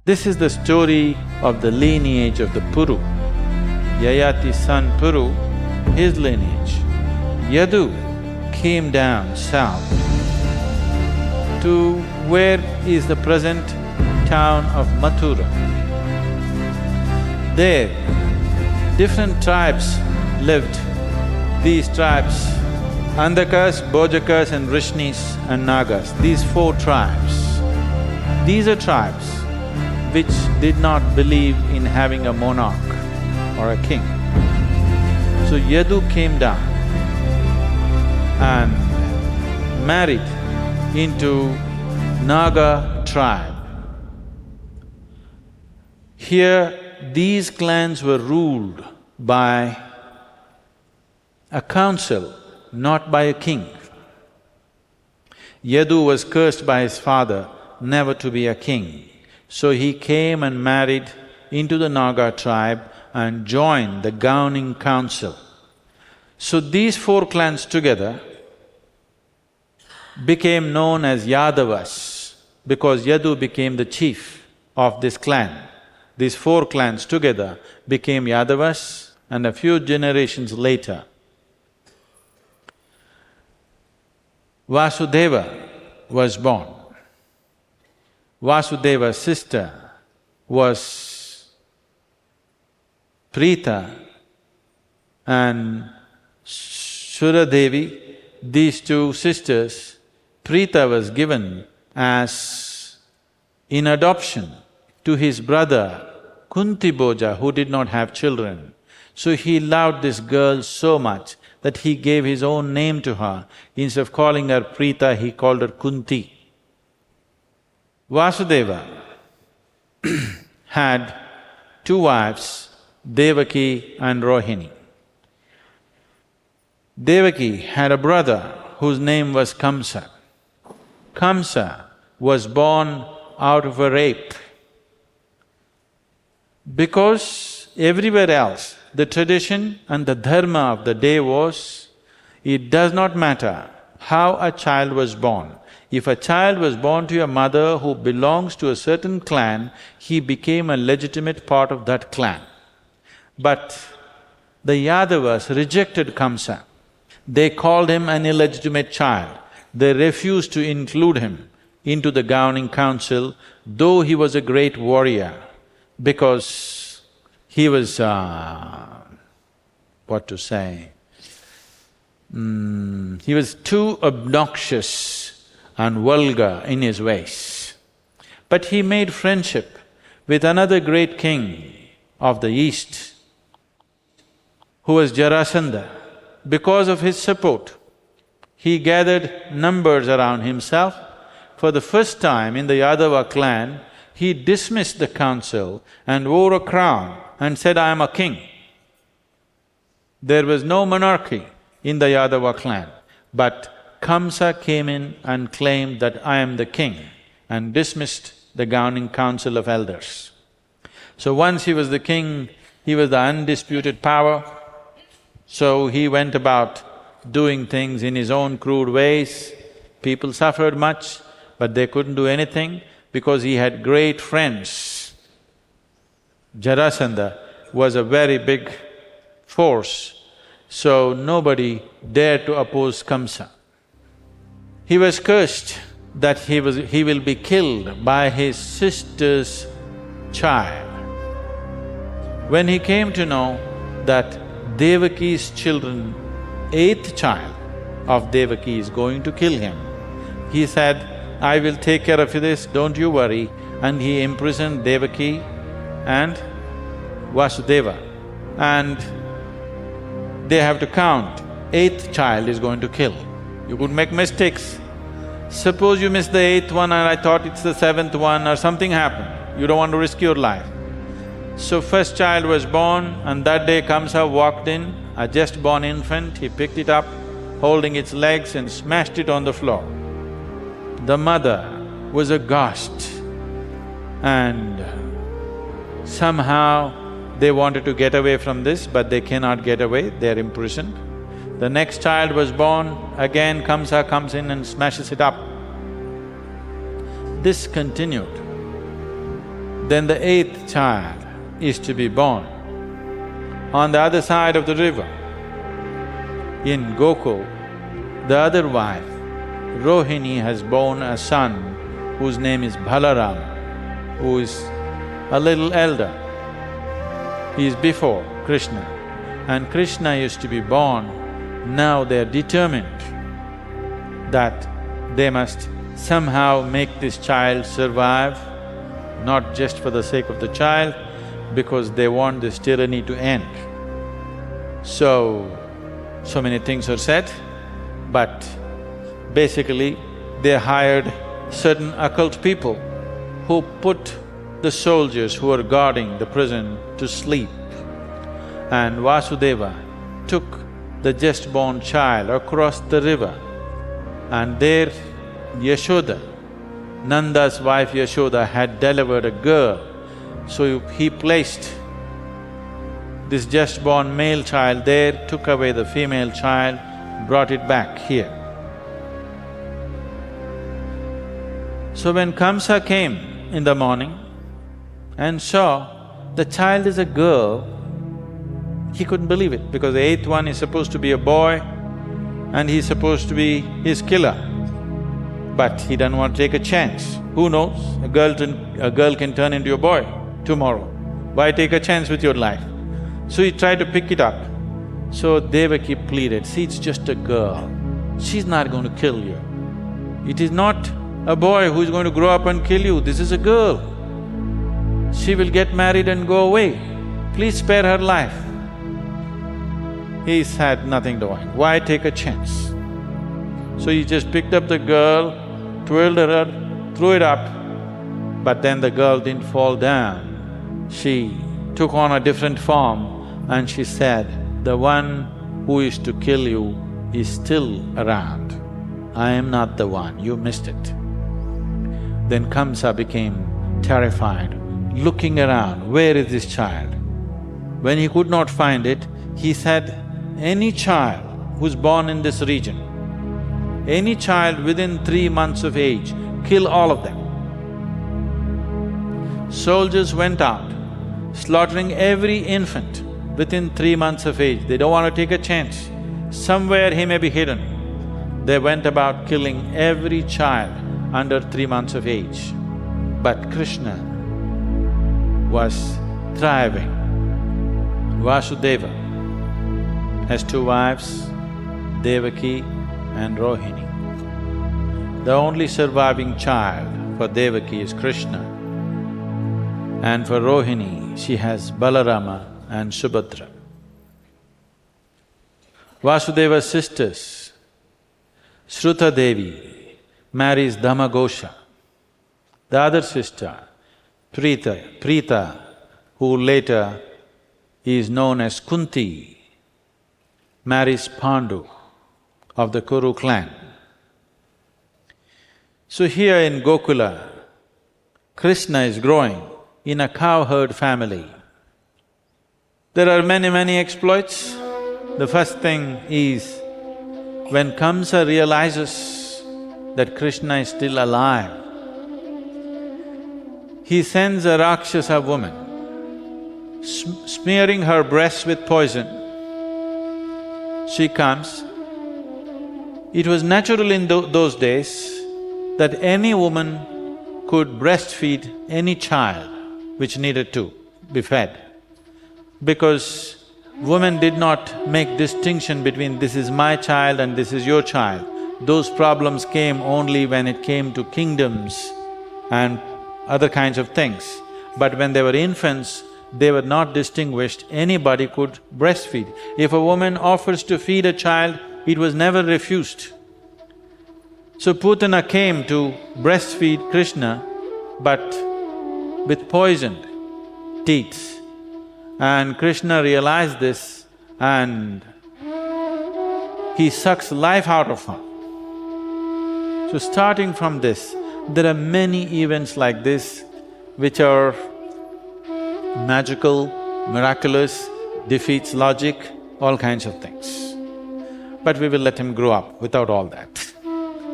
This is the story of the lineage of the Puru. Yayati's son Puru, his lineage. Yadu came down south to where is the present town of Mathura. There, different tribes lived. These tribes, Andhakas, Bojakas and Vrishnis and Nagas, these four tribes. These are tribes which did not believe in having a monarch or a king. So Yadu came down and married into Naga tribe. Here, these clans were ruled by a council, not by a king. Yadu was cursed by his father never to be a king. So he came and married into the Naga tribe and joined the governing council. So these four clans together became known as Yadavas because Yadu became the chief of this clan. These four clans together became Yadavas, and a few generations later, Vasudeva was born. Vasudeva's sister was Preeta and Suradevi. These two sisters, Preeta was given as in adoption to his brother Kuntiboja, who did not have children. So he loved this girl so much that he gave his own name to her. Instead of calling her Preeta, he called her Kunti. Vasudeva had two wives, Devaki and Rohini. Devaki had a brother whose name was Kamsa. Kamsa was born out of a rape. Because everywhere else, the tradition and the dharma of the day was, it does not matter how a child was born. If a child was born to a mother who belongs to a certain clan, he became a legitimate part of that clan. But the Yadavas rejected Kamsa. They called him an illegitimate child. They refused to include him into the governing council, though he was a great warrior, because he was, what to say, he was too obnoxious and vulgar in his ways. But he made friendship with another great king of the east, who was Jarasandha. Because of his support, he gathered numbers around himself. For the first time in the Yadava clan, he dismissed the council and wore a crown and said, "I am a king." There was no monarchy in the Yadava clan, but Kamsa came in and claimed that I am the king and dismissed the governing council of elders. So once he was the king, he was the undisputed power, so he went about doing things in his own crude ways. People suffered much, but they couldn't do anything because he had great friends. Jarasandha was a very big force, so nobody dared to oppose Kamsa. He was cursed that he will be killed by his sister's child. When he came to know that Devaki's children, eighth child of Devaki is going to kill him, he said, "I will take care of this, don't you worry." And he imprisoned Devaki and Vasudeva. And they have to count, eighth child is going to kill. You could make mistakes. Suppose you miss the eighth one and I thought it's the seventh one or something happened, you don't want to risk your life. So first child was born and that day Kamsa walked in, a just born infant, he picked it up, holding its legs and smashed it on the floor. The mother was aghast and somehow they wanted to get away from this, but they cannot get away, they're imprisoned. The next child was born, again Kamsa comes in and smashes it up. This continued. Then the eighth child is to be born on the other side of the river. In Gokul, the other wife, Rohini, has born a son whose name is Balarama, who is a little elder. He is before Krishna, and Krishna used to be born. Now they are determined that they must somehow make this child survive, not just for the sake of the child, because they want this tyranny to end. So many things are said, but basically they hired certain occult people who put the soldiers who were guarding the prison to sleep. And Vasudeva took the just-born child across the river, and there Yashoda, Nanda's wife Yashoda, had delivered a girl. So he placed this just-born male child there, took away the female child, brought it back here. So when Kamsa came in the morning and saw the child is a girl, he couldn't believe it, because the eighth one is supposed to be a boy and he's supposed to be his killer. But he doesn't want to take a chance. Who knows, a girl can turn into a boy tomorrow. Why take a chance with your life? So he tried to pick it up. So Devaki pleaded, see, it's just a girl. She's not going to kill you. It is not a boy who is going to grow up and kill you, this is a girl. She will get married and go away. Please spare her life. He had nothing doing. Why take a chance? So he just picked up the girl, twirled her, threw it up, but then the girl didn't fall down. She took on a different form and she said, the one who is to kill you is still around. I am not the one, you missed it. Then Kamsa became terrified, looking around, where is this child? When he could not find it, he said, any child who's born in this region, any child within 3 months of age, kill all of them. Soldiers went out, slaughtering every infant within 3 months of age. They don't want to take a chance. Somewhere he may be hidden. They went about killing every child under 3 months of age. But Krishna was thriving. Vasudeva has 2 wives, Devaki and Rohini. The only surviving child for Devaki is Krishna, and for Rohini, she has Balarama and Subhadra. Vasudeva's sisters, Shruta Devi marries Dhamagosha. The other sister, Preeta, who later is known as Kunti, marries Pandu of the Kuru clan. So here in Gokula, Krishna is growing in a cowherd family. There are many exploits. The first thing is, when Kamsa realizes that Krishna is still alive, he sends a Rakshasa woman, smearing her breasts with poison. She comes. It was natural in those days that any woman could breastfeed any child which needed to be fed, because women did not make distinction between this is my child and this is your child. Those problems came only when it came to kingdoms and other kinds of things. But when they were infants, they were not distinguished, anybody could breastfeed. If a woman offers to feed a child, it was never refused. So Putana came to breastfeed Krishna, but with poisoned teats. And Krishna realized this and he sucks life out of her. So starting from this, there are many events like this which are magical, miraculous, defeats logic, all kinds of things. But we will let him grow up without all that.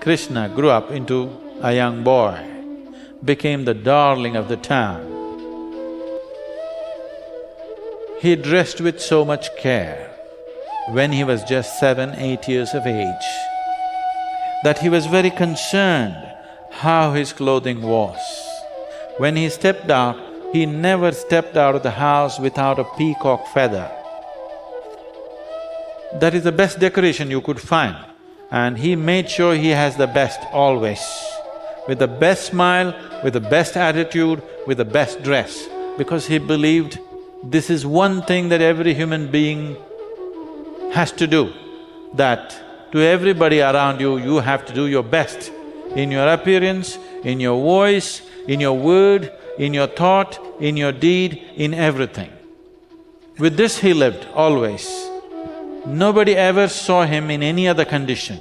Krishna grew up into a young boy, became the darling of the town. He dressed with so much care when he was just 7-8 years of age that he was very concerned how his clothing was. When he stepped out, he never stepped out of the house without a peacock feather. That is the best decoration you could find. And he made sure he has the best always, with the best smile, with the best attitude, with the best dress, because he believed this is one thing that every human being has to do, that to everybody around you, you have to do your best in your appearance, in your voice, in your word, in your thought, in your deed, in everything. With this he lived always. Nobody ever saw him in any other condition.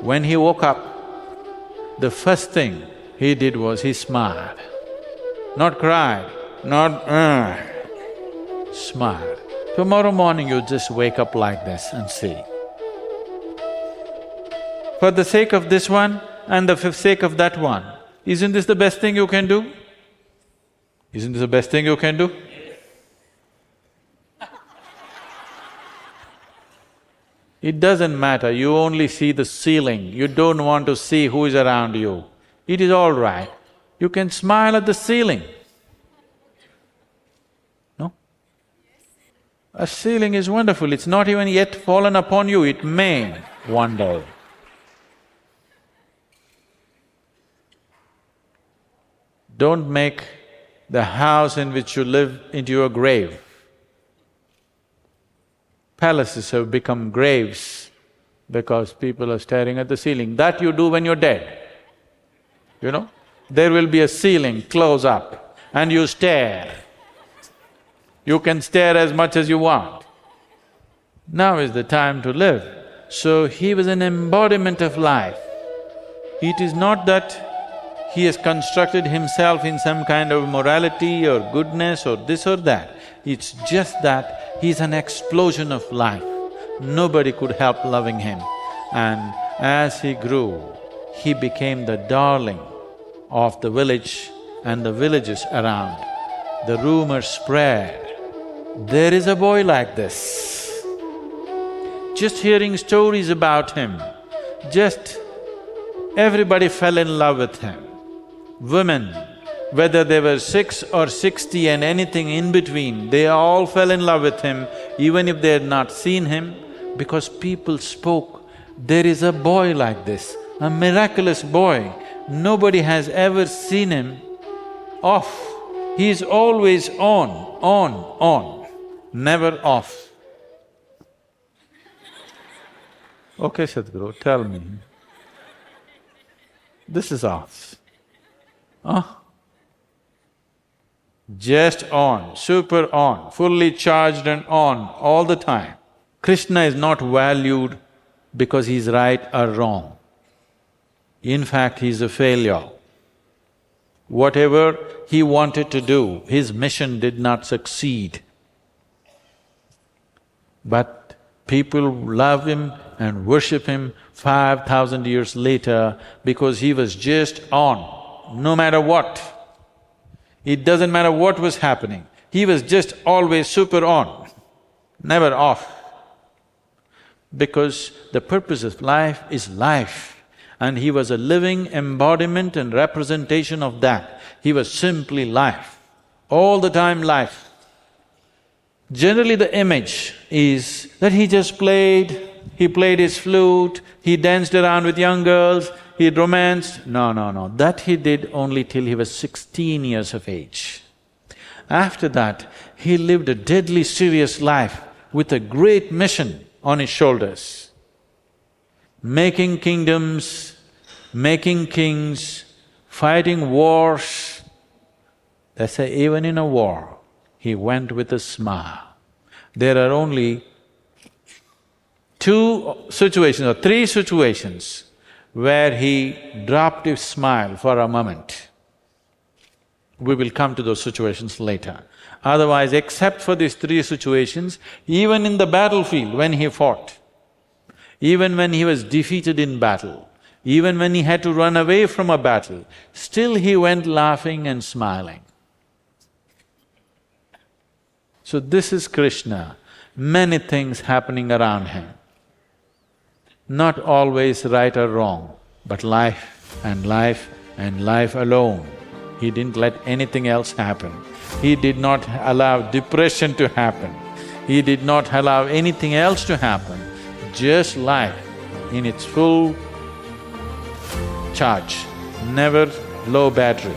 When he woke up, the first thing he did was he smiled. Not cried, not smiled. Tomorrow morning you just wake up like this and see. For the sake of this one and the sake of that one, isn't this the best thing you can do? Isn't this the best thing you can do? It doesn't matter, you only see the ceiling, you don't want to see who is around you. It is all right, you can smile at the ceiling. No? A ceiling is wonderful, it's not even yet fallen upon you, it may one day. Don't make the house in which you live into your grave. Palaces have become graves because people are staring at the ceiling. That you do when you're dead, you know? There will be a ceiling close up and you stare. You can stare as much as you want. Now is the time to live. So he was an embodiment of life. It is not that he has constructed himself in some kind of morality or goodness or this or that. It's just that he's an explosion of life. Nobody could help loving him. And as he grew, he became the darling of the village and the villages around. The rumor spread, there is a boy like this. Just hearing stories about him, just everybody fell in love with him. Women, whether they were 6 or 60 and anything in between, they all fell in love with him, even if they had not seen him, because people spoke, there is a boy like this, a miraculous boy. Nobody has ever seen him off. He is always on, never off. Okay, Sadhguru, tell me. This is off. Just on, super on, fully charged and on all the time. Krishna is not valued because he's right or wrong. In fact, he's a failure. Whatever he wanted to do, his mission did not succeed. But people love him and worship him 5,000 years later because he was just on, no matter what. It doesn't matter what was happening, he was just always super on, never off. Because the purpose of life is life, and he was a living embodiment and representation of that. He was simply life, all the time life. Generally the image is that he just played, he played his flute, he danced around with young girls, he romanced. No, that he did only till he was 16 years of age. After that, he lived a deadly serious life with a great mission on his shoulders. Making kingdoms, making kings, fighting wars. They say even in a war, he went with a smile. There are only 2 situations or 3 situations where he dropped his smile for a moment. We will come to those situations later. Otherwise, except for these 3 situations, even in the battlefield when he fought, even when he was defeated in battle, even when he had to run away from a battle, still he went laughing and smiling. So this is Krishna, many things happening around him. Not always right or wrong, but life and life and life alone. He didn't let anything else happen. He did not allow depression to happen. He did not allow anything else to happen. Just life in its full charge, never low battery.